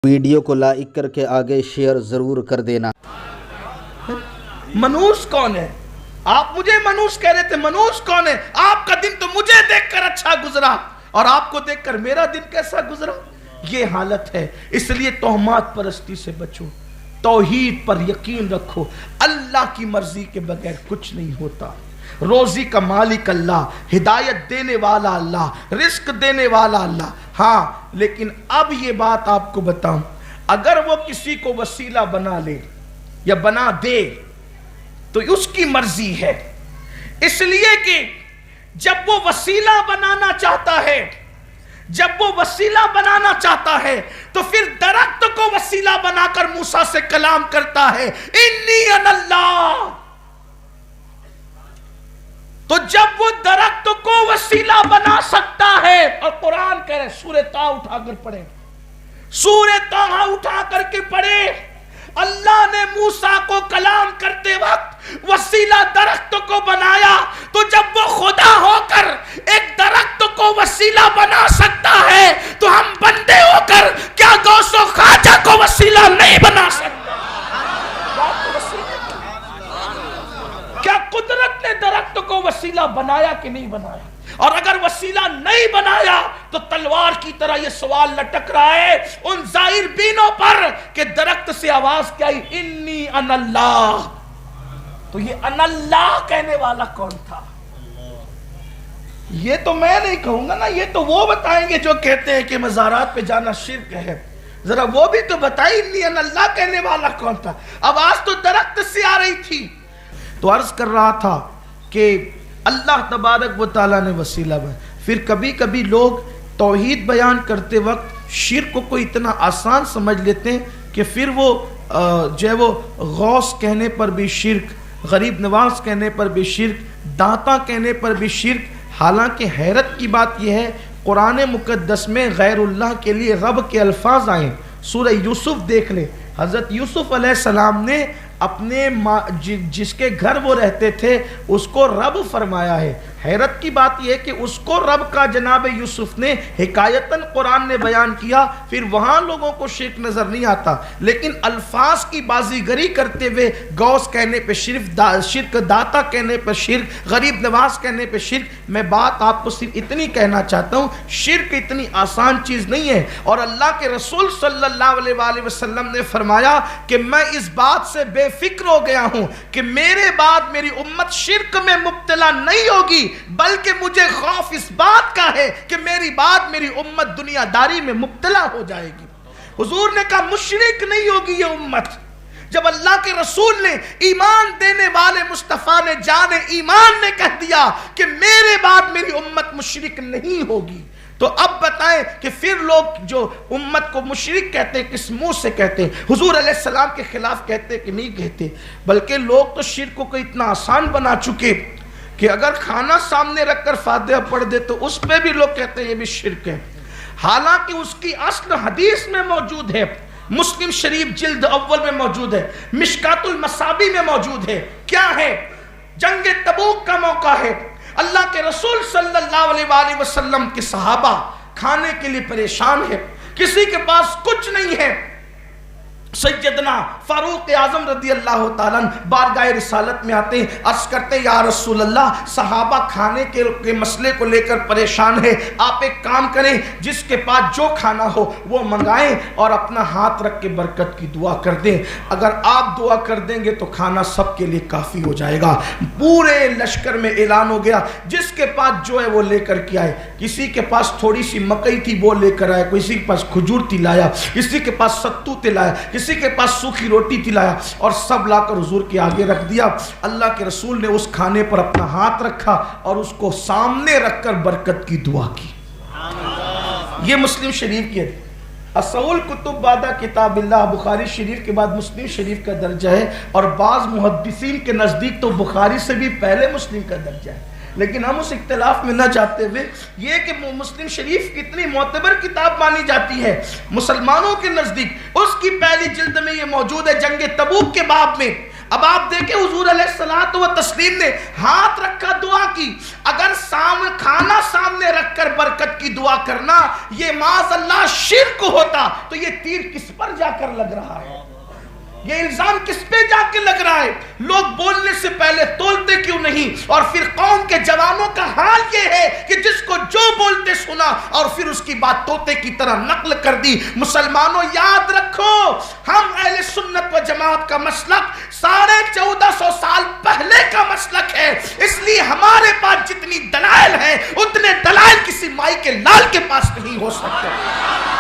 Video کو like کر کے آگے شیئر ضرور کر دینا۔ منوس کون ہے؟ آپ مجھے منوس کہہ رہے تھے، منوس کون ہے؟ آپ کا دن تو مجھے دیکھ کر اچھا گزرا اور آپ کو دیکھ کر میرا دن کیسا گزرا؟ یہ حالت ہے۔ اس لیے تہمات پرستی سے بچو، توحید پر یقین رکھو، اللہ کی مرضی کے بغیر کچھ نہیں ہوتا۔ روزی کا مالک اللہ، ہدایت دینے والا اللہ، رزق دینے والا اللہ۔ ہاں لیکن اب یہ بات آپ کو بتاؤں، اگر وہ کسی کو وسیلہ بنا لے یا بنا دے تو اس کی مرضی ہے، اس لیے کہ جب وہ وسیلہ بنانا چاہتا ہے، جب وہ وسیلہ بنانا چاہتا ہے تو پھر درخت کو وسیلہ بنا کر موسیٰ سے کلام کرتا ہے، انی انا اللہ۔ تو جب وہ درخت کو وسیلہ بنا سکتا ہے، اور قرآن کہہ رہے سورہ طٰ اٹھا کر پڑھیں، سورہ طٰ اٹھا کر کے پڑھیں، اللہ نے موسیٰ کو کلام کرتے وقت وسیلہ درخت کو بنایا، تو جب وہ خدا ہو کر ایک درخت کو وسیلہ بنا سکتا ہے تو ہم بندے ہو کر کیا غوث و خواجہ کو وسیلہ نہیں بنا سکتے؟ کیا قدرت نے درخت کو وسیلہ بنایا کہ نہیں بنایا؟ اور اگر وسیلہ نہیں بنایا تو تلوار کی طرح یہ سوال لٹک رہا ہے ان ظاہر بینوں پر کہ درخت سے آواز کیا آئی، انی انا اللہ۔ تو یہ انا اللہ کہنے والا کون تھا؟ یہ تو میں نہیں کہوں گا نا، یہ تو وہ بتائیں گے جو کہتے ہیں کہ مزارات پہ جانا شرک ہے۔ ذرا وہ بھی تو بتائی انی انا اللہ کہنے والا کون تھا؟ آواز تو درخت سے آ رہی تھی۔ تو عرض کر رہا تھا کہ اللہ تبارک و تعالیٰ نے وسیلہ بنا۔ پھر کبھی کبھی لوگ توحید بیان کرتے وقت شرک کو اتنا آسان سمجھ لیتے ہیں کہ پھر وہ جو ہے وہ غوث کہنے پر بھی شرک، غریب نواز کہنے پر بھی شرک، داتا کہنے پر بھی شرک۔ حالانکہ حیرت کی بات یہ ہے، قرآن مقدس میں غیر اللہ کے لیے رب کے الفاظ آئیں۔ سورہ یوسف دیکھ لیں، حضرت یوسف علیہ السلام نے اپنے جس کے گھر وہ رہتے تھے اس کو رب فرمایا ہے۔ حیرت کی بات یہ ہے کہ اس کو رب کا جناب یوسف نے حکایتاً قرآن نے بیان کیا، پھر وہاں لوگوں کو شرک نظر نہیں آتا، لیکن الفاظ کی بازیگری کرتے ہوئے غوث کہنے پہ شرک، داتا کہنے پہ شرک، غریب نواز کہنے پہ شرک۔ میں بات آپ کو صرف اتنی کہنا چاہتا ہوں، شرک اتنی آسان چیز نہیں ہے، اور اللہ کے رسول صلی اللہ علیہ وآلہ وسلم نے فرمایا کہ میں اس بات سے بے فکر ہو گیا ہوں کہ میرے بعد میری امت شرک میں مبتلا نہیں ہوگی، بلکہ مجھے خوف اس بات کا ہے کہ میری بعد میری امت دنیا داری میں مبتلا ہو جائے گی۔ حضور نے کہا مشرک نہیں ہوگی یہ امت۔ جب اللہ کے رسول نے، ایمان دینے والے مصطفیٰ نے، جان ایمان نے کہہ دیا کہ میرے بعد میری امت مشرک نہیں ہوگی، تو اب بتائیں کہ پھر لوگ جو امت کو مشرک کہتے ہیں کس منہ سے کہتے ہیں؟ حضور علیہ السلام کے خلاف کہتے کہ نہیں کہتے؟ بلکہ لوگ تو شرک کو اتنا آسان بنا چکے کہ اگر کھانا سامنے رکھ کر فاتحہ پڑھ دے تو اس پہ بھی لوگ کہتے ہیں یہ بھی شرک ہے، حالانکہ اس کی اصل حدیث میں موجود ہے، مسلم شریف جلد اول میں موجود ہے، مشکات المصابی میں موجود ہے۔ کیا ہے؟ جنگ تبوک کا موقع ہے، اللہ کے رسول صلی اللہ علیہ وآلہ وسلم کے صحابہ کھانے کے لیے پریشان ہے، کسی کے پاس کچھ نہیں ہے۔ سیدنا فاروق اعظم رضی اللہ تعالیٰ بارگاہ رسالت میں آتے ہیں، عرض کرتے ہیں یا رسول اللہ، صحابہ کھانے کے مسئلے کو لے کر پریشان ہے، آپ ایک کام کریں، جس کے پاس جو کھانا ہو وہ منگائیں اور اپنا ہاتھ رکھ کے برکت کی دعا کر دیں، اگر آپ دعا کر دیں گے تو کھانا سب کے لیے کافی ہو جائے گا۔ پورے لشکر میں اعلان ہو گیا، جس کے پاس جو ہے وہ لے کر کے آئے۔ کسی کے پاس تھوڑی سی مکئی تھی وہ لے کر آیا، کسی کے پاس کھجور تھی لایا، کسی کے پاس ستو تھی لایا، کسی کے پاس سوکھی روٹی تھی لایا، اور سب لا کر حضور کے آگے رکھ دیا۔ اللہ کے رسول نے اس کھانے پر اپنا ہاتھ رکھا اور اس کو سامنے رکھ کر برکت کی دعا کی۔ یہ مسلم شریف کی ہے، اصول کتب بعد کتاب اللہ، بخاری شریف کے بعد مسلم شریف کا درجہ ہے، اور بعض محدثین کے نزدیک تو بخاری سے بھی پہلے مسلم کا درجہ ہے، لیکن ہم اس اختلاف میں نہ جاتے ہوئے یہ کہ مسلم شریف کتنی معتبر کتاب مانی جاتی ہے مسلمانوں کے نزدیک، اس کی پہلی جلد میں یہ موجود ہے، جنگ تبوک کے باب میں اب آپ دیکھیں حضور علیہ الصلوۃ والتسلیم نے ہاتھ رکھا دعا کی. اگر کھانا سامنے رکھ کر برکت کی دعا کرنا یہ معاذ اللہ شرک ہوتا تو یہ تیر کس پر جا کر لگ رہا ہے؟ یہ الزام کس پہ جا کے لگ رہا ہے؟ لوگ بولنے سے پہلے تولتے کیوں نہیں؟ اور پھر قوم کے جوانوں کا حال یہ ہے کہ جس کو جو بولتے سنا اور پھر اس کی بات طوطے کی طرح نقل کر دی. مسلمانوں یاد رکھو، ہم اہل سنت و جماعت کا مسلک 1450 سال پہلے کا مسلک ہے. اس لیے ہمارے پاس جتنی دلائل ہیں اتنے دلائل کسی مائی کے لال کے پاس نہیں ہو سکتے،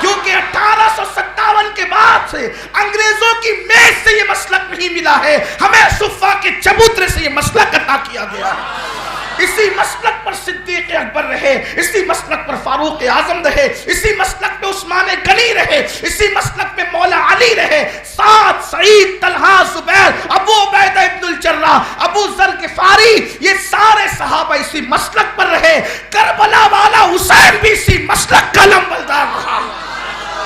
کیونکہ 1857 کے بعد سے انگریزوں کی میز سے یہ مسلک نہیں ملا ہے، ہمیں صفا کے چبوترے سے یہ مسلک عطا کیا گیا ہے. اسی مسلک پر صدیق اکبر رہے، اسی مسلک پر فاروق اعظم رہے، اسی مسلک پہ عثمان غنی رہے، اسی مسلک پہ مولا علی رہے، سعد، سعید، طلحہ، زبیر، ابو عبیدہ ابن الجراح، ابو ذر غفاری، یہ سارے صحابہ اسی مسلک پر رہے. کربلا والا حسین بھی اسی مسلک کا علمبردار رہا،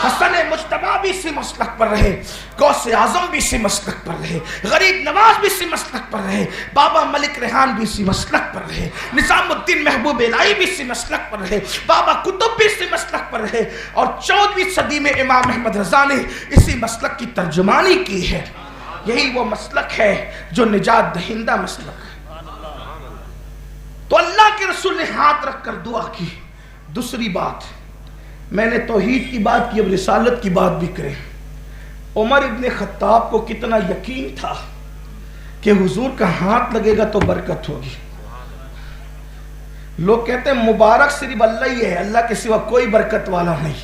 حسن مجتبی بھی اسی مسلک پر رہے، غوث اعظم بھی اسی مسلک پر رہے، غریب نواز بھی اسی مسلک پر رہے، بابا ملک ریحان بھی اسی مسلک پر رہے، نظام الدین محبوب الہی بھی اسی مسلک پر رہے، بابا قطب بھی اسی مسلک پر رہے، اور 14ویں صدی میں امام احمد رضا نے اسی مسلک کی ترجمانی کی ہے. یہی وہ مسلک ہے جو نجات دہندہ مسلک ہے. تو اللہ کے رسول نے ہاتھ رکھ کر دعا کی. دوسری بات، میں نے توحید کی بات کی، اب رسالت کی بات بھی کریں. عمر ابن خطاب کو کتنا یقین تھا کہ حضور کا ہاتھ لگے گا تو برکت ہوگی. لوگ کہتے ہیں مبارک صرف اللہ ہی ہے، اللہ کے سوا کوئی برکت والا نہیں.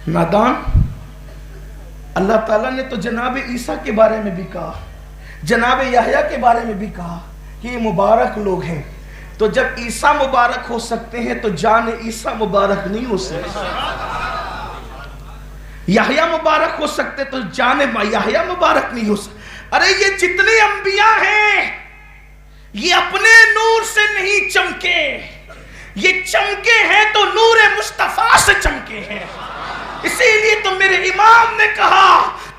نادان، اللہ تعالیٰ نے تو جناب عیسیٰ کے بارے میں بھی کہا، جناب یحییٰ کے بارے میں بھی کہا کہ یہ مبارک لوگ ہیں. تو جب عیسیٰ مبارک ہو سکتے ہیں تو جان عیسیٰ مبارک نہیں ہو سکتے. یحییٰ مبارک ہو سکتے تو جان یحییٰ مبارک نہیں ہو سکتے. ارے یہ جتنے انبیاء ہیں یہ اپنے نور سے نہیں چمکے، یہ چمکے ہیں تو نور مصطفیٰ سے چمکے ہیں. اسی لیے تو میرے امام نے کہا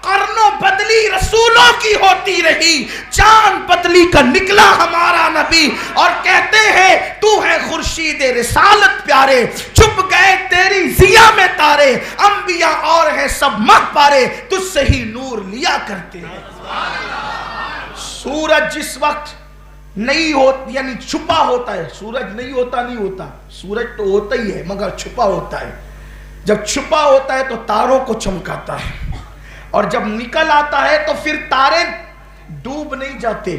قرنوں بدلی رسولوں کی ہوتی رہی، جان بدلی کا نکلا ہمارا نبی. اور کہتے ہیں تو ہے خورشید رسالت پیارے، چھپ گئے تیری ضیا میں تارے، انبیاء اور ہیں سب مہ پارے، تجھ سے ہی نور لیا کرتے ہیں. سورج جس وقت نہیں ہوتا یعنی چھپا ہوتا ہے، سورج نہیں ہوتا، سورج تو ہوتا ہی ہے مگر چھپا ہوتا ہے. جب چھپا ہوتا ہے تو تاروں کو چمکاتا ہے، اور جب نکل آتا ہے تو پھر تارے ڈوب نہیں جاتے،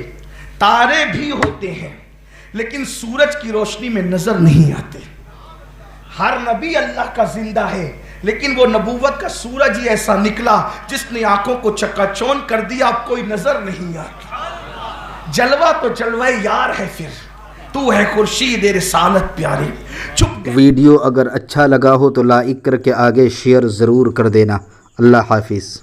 تارے بھی ہوتے ہیں لیکن سورج کی روشنی میں نظر نہیں آتے. ہر نبی اللہ کا زندہ ہے لیکن وہ نبوت کا سورج ہی ایسا نکلا جس نے آنکھوں کو چکا چون کر دیا، اب کوئی نظر نہیں آتی. جلوہ تو جلوہ یار ہے، پھر تو ہے خورشید رسالت پیاری. ویڈیو اگر اچھا لگا ہو تو لائک کر کے آگے شیئر ضرور کر دینا. اللہ حافظ.